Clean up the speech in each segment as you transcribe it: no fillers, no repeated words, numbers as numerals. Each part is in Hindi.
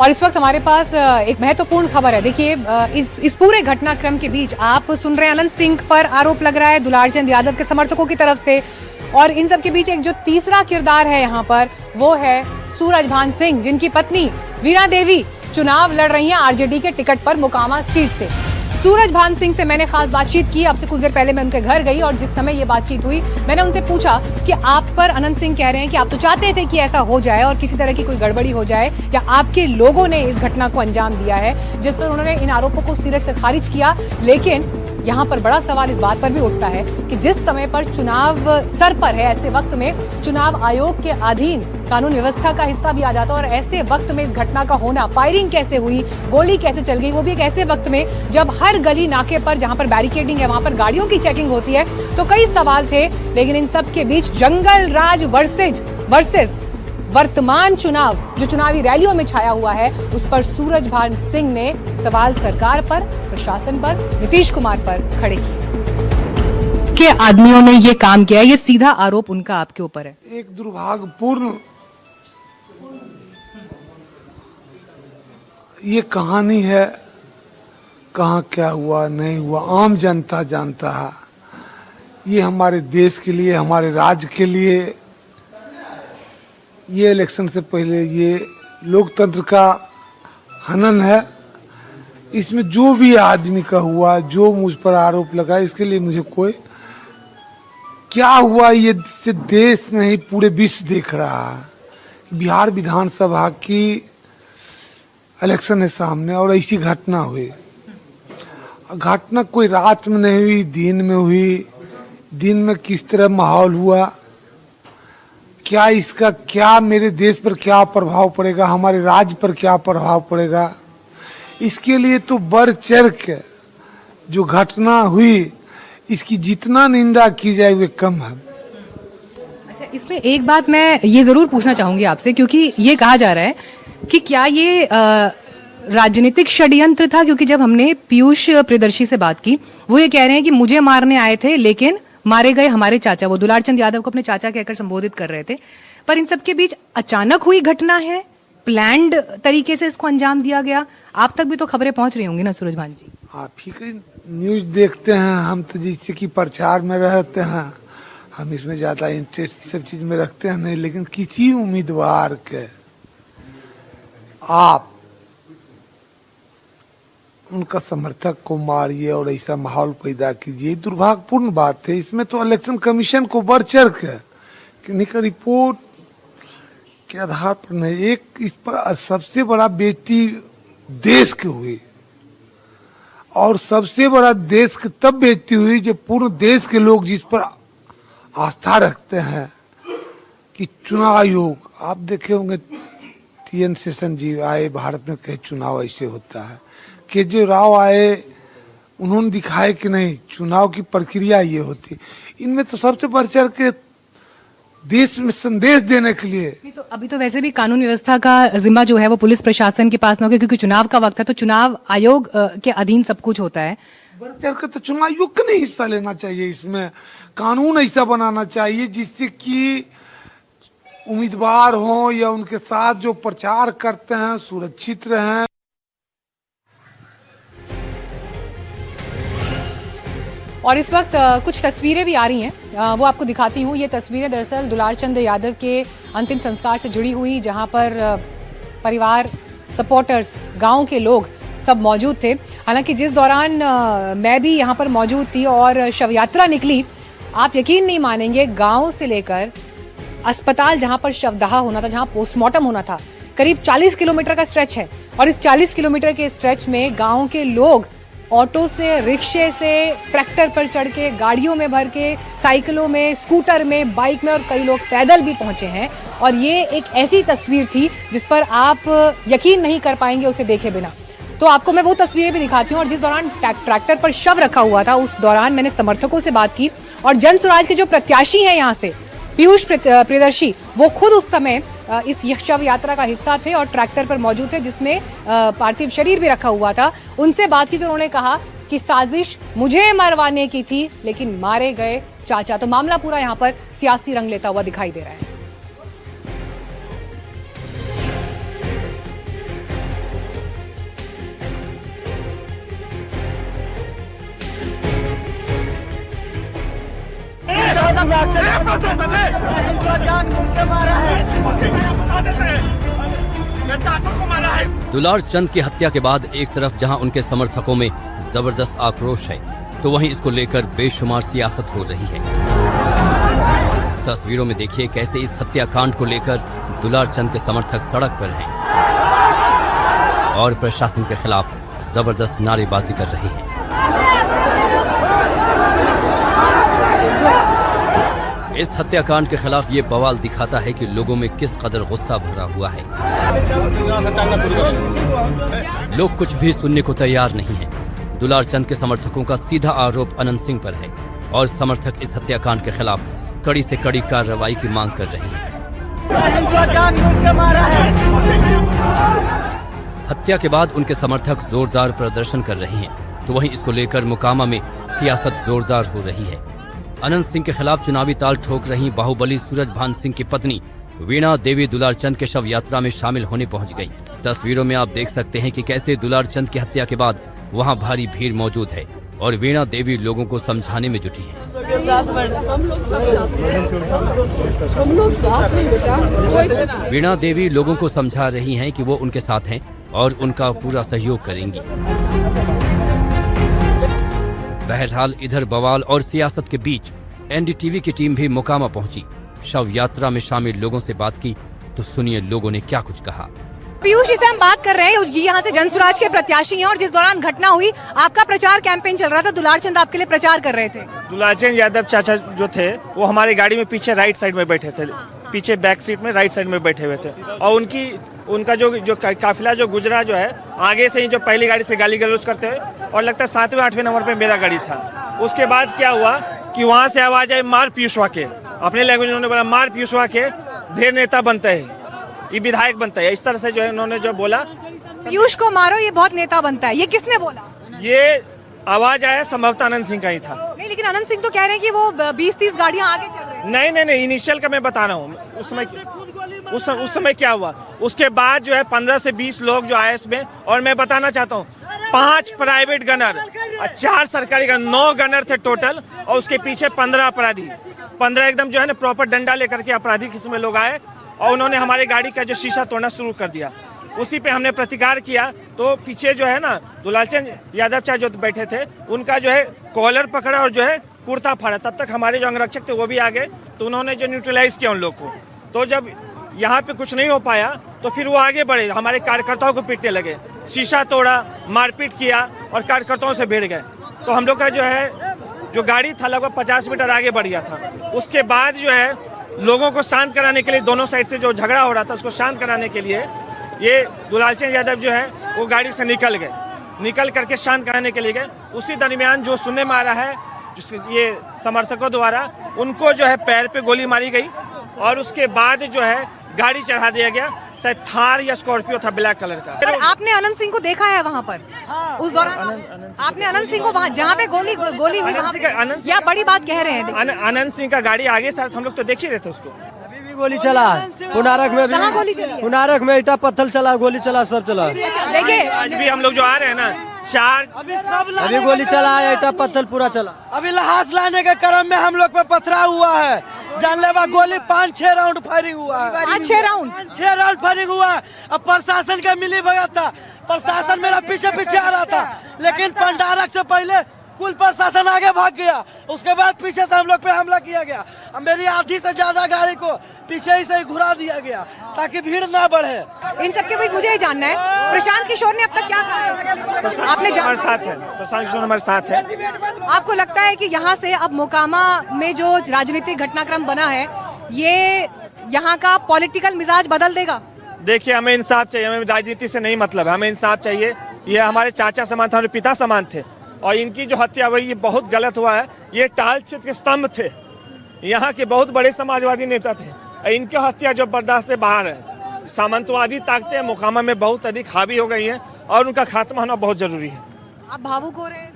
और इस वक्त हमारे पास एक महत्वपूर्ण खबर है। देखिए, इस पूरे घटनाक्रम के बीच आप सुन रहे हैं अनंत सिंह पर आरोप लग रहा है दुलारचंद यादव के समर्थकों की तरफ से, और इन सब के बीच एक जो तीसरा किरदार है यहाँ पर वो है सूरजभान सिंह, जिनकी पत्नी वीणा देवी चुनाव लड़ रही हैं आरजेडी के टिकट पर मोकामा सीट से। सूरजभान सिंह से मैंने खास बातचीत की। अब से कुछ देर पहले मैं उनके घर गई और जिस समय ये बातचीत हुई मैंने उनसे पूछा कि आप पर अनंत सिंह कह रहे हैं कि आप तो चाहते थे कि ऐसा हो जाए और किसी तरह की कोई गड़बड़ी हो जाए, या आपके लोगों ने इस घटना को अंजाम दिया है, जिस पर उन्होंने इन आरोपों को सिरे से खारिज किया। लेकिन यहाँ पर बड़ा सवाल इस बात पर भी उठता है कि जिस समय पर चुनाव सर पर है, ऐसे वक्त में चुनाव आयोग के अधीन कानून व्यवस्था का हिस्सा भी आ जाता है, और ऐसे वक्त में इस घटना का होना, फायरिंग कैसे हुई, गोली कैसे चल गई, वो भी एक ऐसे वक्त में जब हर गली नाके पर जहां पर बैरिकेडिंग है वहां पर गाड़ियों की चेकिंग होती है। तो कई सवाल थे, लेकिन इन सब के बीच जंगल राज वर्सेस वर्तमान चुनाव जो चुनावी रैलियों में छाया हुआ है, उस पर सूरजभान सिंह ने सवाल सरकार पर, प्रशासन पर, नीतीश कुमार पर खड़े किए कि आदमियों ने ये काम किया है। ये सीधा आरोप उनका आपके ऊपर है। एक दुर्भाग्यपूर्ण ये कहानी है। कहाँ क्या हुआ नहीं हुआ आम जनता जानता है। ये हमारे देश के लिए, हमारे राज्य के लिए, ये इलेक्शन से पहले ये लोकतंत्र का हनन है। इसमें जो भी आदमी का हुआ, जो मुझ पर आरोप लगा, इसके लिए मुझे कोई क्या हुआ ये से देश नहीं पूरे विश्व देख रहा है। बिहार विधानसभा की इलेक्शन है सामने और ऐसी घटना हुई। घटना कोई रात में नहीं हुई, दिन में हुई। दिन में किस तरह माहौल हुआ, क्या इसका क्या मेरे देश पर क्या प्रभाव पड़ेगा, हमारे राज्य पर क्या प्रभाव पड़ेगा, इसके लिए तो बढ़ चढ़ के जो घटना हुई इसकी जितना निंदा की जाए वे कम है। अच्छा, इसमें एक बात मैं ये जरूर पूछना चाहूंगी आपसे, क्योंकि ये कहा जा रहा है कि क्या ये राजनीतिक षड्यंत्र था, क्योंकि जब हमने पीयूष प्रियदर्शी से बात की वो ये कह रहे हैं कि मुझे मारने आए थे लेकिन मारे गए हमारे चाचा। वो दुलारचंद यादव को अपने चाचा कहकर संबोधित कर रहे थे। पर इन सब के बीच अचानक हुई घटना है, प्लान्ड तरीके से इसको अंजाम दिया गया। आप तक भी तो खबरें पहुंच रही होंगी ना सूरजभान जी? आप ही न्यूज देखते हैं, हम तो जिससे कि प्रचार में रहते हैं, हम इसमें ज्यादा इंटरेस्ट सब चीज में रखते हैं नहीं। लेकिन किसी उम्मीदवार के आप उनका समर्थक को मारिए और ऐसा माहौल पैदा कीजिए, दुर्भाग्यपूर्ण बात है। इसमें तो इलेक्शन कमीशन को बढ़ चढ़ के किन्हीं का रिपोर्ट के आधार पर नहीं, एक इस पर सबसे बड़ा बेइज्जती देश की हुई, और सबसे बड़ा देश की तब बेइज्जती हुई जब पूर्ण देश के लोग जिस पर आस्था रखते हैं कि चुनाव आयोग, आप देखे होंगे TN शेषन जी आए, भारत में कई चुनाव ऐसे होता है। केजरीवाल आए, उन्होंने दिखाया कि नहीं चुनाव की प्रक्रिया ये होती। इनमें तो सबसे बढ़ चढ़ के देश में संदेश देने के लिए तो अभी तो वैसे भी कानून व्यवस्था का जिम्मा जो है वो पुलिस प्रशासन के पास न हो, क्योंकि चुनाव का वक्त है, तो चुनाव आयोग के अधीन सब कुछ होता है। बढ़ चढ़ के तो चुनाव आयोग को नहीं हिस्सा लेना चाहिए। इसमें कानून ऐसा बनाना चाहिए जिससे कि उम्मीदवार हों या उनके साथ जो प्रचार करते हैं सुरक्षित रहें। और इस वक्त कुछ तस्वीरें भी आ रही हैं, वो आपको दिखाती हूँ। ये तस्वीरें दरअसल दुलारचंद यादव के अंतिम संस्कार से जुड़ी हुई, जहाँ पर परिवार, सपोर्टर्स, गांव के लोग सब मौजूद थे। हालांकि जिस दौरान मैं भी यहाँ पर मौजूद थी और शव यात्रा निकली, आप यकीन नहीं मानेंगे, गाँव से लेकर अस्पताल जहाँ पर शवदाह होना था, जहाँ पोस्टमार्टम होना था, करीब 40 किलोमीटर का स्ट्रेच है। और इस 40 किलोमीटर के स्ट्रेच में गाँव के लोग ऑटो से, रिक्शे से, ट्रैक्टर पर चढ़ के, गाड़ियों में भर के, साइकिलों में, स्कूटर में, बाइक में, और कई लोग पैदल भी पहुंचे हैं। और ये एक ऐसी तस्वीर थी जिस पर आप यकीन नहीं कर पाएंगे उसे देखे बिना। तो आपको मैं वो तस्वीरें भी दिखाती हूँ। और जिस दौरान ट्रैक्टर पर शव रखा हुआ था, उस दौरान मैंने समर्थकों से बात की, और जन स्वराज के जो प्रत्याशी हैं यहाँ से, पीयूष प्रियदर्शी, वो खुद उस समय इस शव यात्रा का हिस्सा थे और ट्रैक्टर पर मौजूद थे जिसमें पार्थिव शरीर भी रखा हुआ था। उनसे बात की तो उन्होंने कहा कि साजिश मुझे मरवाने की थी लेकिन मारे गए चाचा। तो मामला पूरा यहाँ पर सियासी रंग लेता हुआ दिखाई दे रहा है। दुलार चंद की हत्या के बाद एक तरफ जहां उनके समर्थकों में जबरदस्त आक्रोश है, तो वहीं इसको लेकर बेशुमार सियासत हो रही है। तस्वीरों में देखिए कैसे इस हत्याकांड को लेकर दुलार चंद के समर्थक सड़क पर हैं और प्रशासन के खिलाफ जबरदस्त नारेबाजी कर रहे हैं। इस हत्याकांड के खिलाफ ये बवाल दिखाता है कि लोगों में किस कदर गुस्सा भरा हुआ है। लोग कुछ भी सुनने को तैयार नहीं है। दुलार चंद के समर्थकों का सीधा आरोप अनंत सिंह पर है और समर्थक इस हत्याकांड के खिलाफ कड़ी से कड़ी कार्रवाई की मांग कर रहे हैं। हत्या के बाद उनके समर्थक जोरदार प्रदर्शन कर रहे हैं, तो वहीं इसको लेकर मोकामा में सियासत जोरदार हो रही है। अनंत सिंह के खिलाफ चुनावी ताल ठोक रही बाहुबली सूरजभान सिंह की पत्नी वीणा देवी दुलार चंद के शव यात्रा में शामिल होने पहुंच गई। तस्वीरों में आप देख सकते हैं कि कैसे दुलार चंद की हत्या के बाद वहां भारी भीड़ मौजूद है और वीणा देवी लोगों को समझाने में जुटी है। वीणा देवी लोगों को समझा रही हैं कि वो उनके साथ हैं और उनका पूरा सहयोग करेंगी। बहरहाल इधर बवाल और सियासत के बीच एनडीटीवी की टीम भी मोकामा पहुंची। शव यात्रा में शामिल लोगों से बात की, तो सुनिए लोगों ने क्या कुछ कहा। पीयूष, इसे हम बात कर रहे हैं, ये यहाँ से जनसुराज के प्रत्याशी हैं और जिस दौरान घटना हुई आपका प्रचार कैंपेन चल रहा था, दुलार चंद आपके लिए प्रचार कर रहे थे। दुलार चंद यादव चाचा जो थे वो हमारी गाड़ी में पीछे राइट साइड में बैठे थे, पीछे बैक सीट में राइट साइड में बैठे हुए थे और उनका जो काफिला जो गुजरा जो है आगे से ही जो पहली गाड़ी से गाली गलौज करते हुए और लगता है 7वें 8वें नंबर पे मेरा गाड़ी था। उसके बाद क्या हुआ कि वहाँ से आवाज आई मार पीयूषवा के, अपने लैंग्वेज उन्होंने बोला मार पीयूषवा के, ढेर नेता बनता है, ये विधायक बनता है। इस तरह से जो है उन्होंने जो बोला पीयूष को मारो ये बहुत नेता बनता है, ये किसने बोला? ये आवाज आया संभवतः अनंत सिंह का ही था। नहीं, लेकिन अनंत सिंह तो कह रहे हैं कि वो 20-30 गाड़ियां आगे चल रही हैं। नहीं, इनिशियल का मैं बता रहा हूँ। उस समय क्या हुआ, उसके बाद जो है 15 से 20 लोग जो आए इसमें, और मैं बताना चाहता हूँ 5 प्राइवेट गनर और 4 सरकारी गनर, 9 गनर थे टोटल और उसके पीछे 15 अपराधी, 15 एकदम जो है ना प्रॉपर डंडा लेकर के अपराधी किस्म में लोग आए और उन्होंने हमारी गाड़ी का जो शीशा तोड़ना शुरू कर दिया। उसी पे हमने प्रतिकार किया तो पीछे जो है ना दुलार चंद यादव चाचा जो बैठे थे उनका जो है कॉलर पकड़ा और जो है कुर्ता फाड़ा। तब तक हमारे जो अंगरक्षक थे वो भी आ गए तो उन्होंने जो न्यूट्रलाइज किया उन लोग को। तो जब यहाँ पे कुछ नहीं हो पाया तो फिर वो आगे बढ़े, हमारे कार्यकर्ताओं को पीटने लगे, शीशा तोड़ा, मारपीट किया और कार्यकर्ताओं से भिड़ गए। तो हम लोग का जो है जो गाड़ी था लगभग 50 मीटर आगे बढ़ गया था। उसके बाद जो है लोगों को शांत कराने के लिए, दोनों साइड से जो झगड़ा हो रहा था उसको शांत कराने के लिए ये दुलार चंद यादव जो है वो गाड़ी से निकल करके शांत कराने के लिए गए। उसी दरमियान जो सुनने में आ रहा है ये समर्थकों द्वारा उनको जो है पैर पे गोली मारी गई और उसके बाद जो है गाड़ी चढ़ा दिया गया, शायद थार या स्कॉर्पियो था ब्लैक कलर का। पर आपने अनंत सिंह को देखा है वहाँ पर? उस दौरान आपने अनंत सिंह को वहाँ जहाँ पे गोली हुई वहाँ पे, या बड़ी बात कह रहे हैं? अनंत सिंह का गाड़ी आगे सर, हम लोग तो देख ही रहे थे उसको। गोली चला है पुनारक में भी, कहाँ गोली चली है? पुनारक में ईटा पत्थर चला, गोली चला, सब चला। देखिए आज भी हम लोग जो आ रहे हैं ना 4 अभी गोली चला है, ईटा पत्थर पूरा चला। अभी लहास लाने के क्रम में हम लोग पे पथराव हुआ है, जानलेवा गोली 5-6 राउंड फायरिंग हुआ है। 5-6 राउंड फायरिंग हुआ है। अब प्रशासन का मिली भगत था, प्रशासन मेरा पीछे आ रहा था, लेकिन पंडारक से पहले कुल प्रशासन आगे भाग गया। उसके बाद पीछे से हम लोग पे हमला किया गया। मेरी आधी से ज्यादा गाड़ी को पीछे ही से घुरा दिया गया ताकि भीड़ ना बढ़े। इन सबके बीच मुझे ये जानना है प्रशांत किशोर ने अब तक क्या कहा है? आपने हमारे साथ है, प्रशांत किशोर हमारे साथ है। आपको लगता है कि यहाँ से अब मोकामा में जो राजनीतिक घटनाक्रम बना है ये यहाँ का पॉलिटिकल मिजाज बदल देगा? देखिए हमें इंसाफ चाहिए, हमें राजनीति से नहीं मतलब, हमें इंसाफ चाहिए। ये हमारे चाचा समान थे, हमारे पिता समान थे और इनकी जो हत्या हुई ये बहुत गलत हुआ है। ये टाल क्षेत्र के स्तंभ थे, यहाँ के बहुत बड़े समाजवादी नेता थे। इनकी हत्या जो बर्दाश्त से बाहर है। सामंतवादी ताकतें मोकामा में बहुत अधिक हावी हो गई हैं और उनका खात्मा होना बहुत जरूरी है। आप भावुक हो रहे हैं?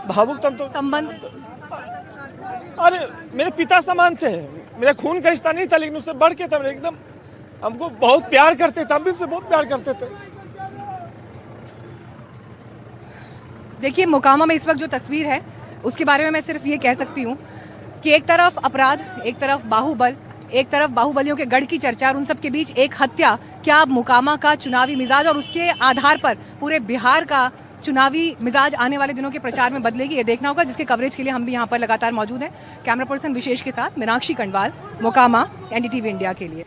भावुक तो संबंध? अरे मेरे पिता समान थे, मेरा खून का रिश्ता नहीं था लेकिन उससे बढ़ के था, एकदम हमको बहुत प्यार करते थे, हम भी उससे बहुत प्यार करते थे। देखिए मोकामा में इस वक्त जो तस्वीर है उसके बारे में मैं सिर्फ ये कह सकती हूँ कि एक तरफ अपराध, एक तरफ बाहुबल, एक तरफ बाहुबलियों के गढ़ की चर्चा और उन सब के बीच एक हत्या। क्या अब मोकामा का चुनावी मिजाज और उसके आधार पर पूरे बिहार का चुनावी मिजाज आने वाले दिनों के प्रचार में बदलेगी, ये देखना होगा, जिसके कवरेज के लिए हम भी यहाँ पर लगातार मौजूद हैं। कैमरा पर्सन विशेष के साथ मीनाक्षी कंडवाल, मोकामा, एनडीटीवी इंडिया के लिए।